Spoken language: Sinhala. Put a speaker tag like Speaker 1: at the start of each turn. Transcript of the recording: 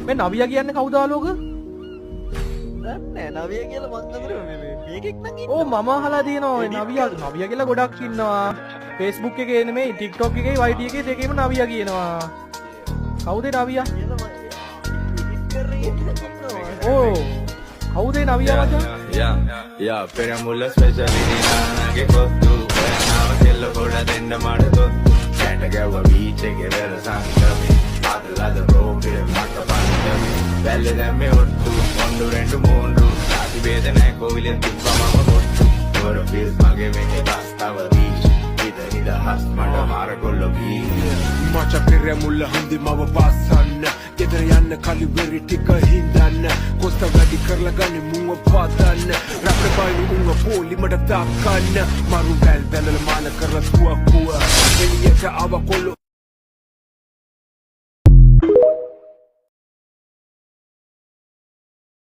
Speaker 1: මේ නවියා කියන්නේ කවුද ආලෝක?
Speaker 2: දන්නේ නවිය කියලා මං අඳුරේ මේකෙක් නම් ඉන්නවා.
Speaker 1: ඕ මම අහලා තියෙනවා ඔය නවියා කියලා ගොඩක් ඉන්නවා. Facebook එකේ නෙමෙයි TikTok එකේ YT එකේ දෙකේම නවියා කියනවා. කවුද නවියා? ඕ කවුද නවියා මචං?
Speaker 3: යා පෙරමුල්ල ස්පෙෂල් ඉනිනාගේ කොත්තු වෙනාව කෙල්ල පොඩ දෙන්න මඩ කොත්තු කැට ගැව්ව බීච් එකේ වෙර සංගමේ ආදලද රෝපේ මට පන්දමේ වැල්ලේ දැම්මේ ඔට්ටු මොන්ඩු රෙන්ඩු මොන්ඩු සාති වේද නැහැ කොවිලෙන් තිබ්බා මම කොට්ටු වර ෆීල්ස් මගේ මේ බස්තාව බීච් ඉතින් හස් මඩ මාර කොල්ල බීච්
Speaker 4: මච පෙරමුල්ල හඳි මව පාසන්න ගෙදර යන්න කලි වෙරි ටික හින්දන්න කොස්ත වැඩි කරලා ගනි මුව පාදන්න රැප්ප බයිනු උංග පොලි මට තාකන්න මරු වැල් වැලල මාන කරලා තුවක්කුව එළියට ආව කොල්ල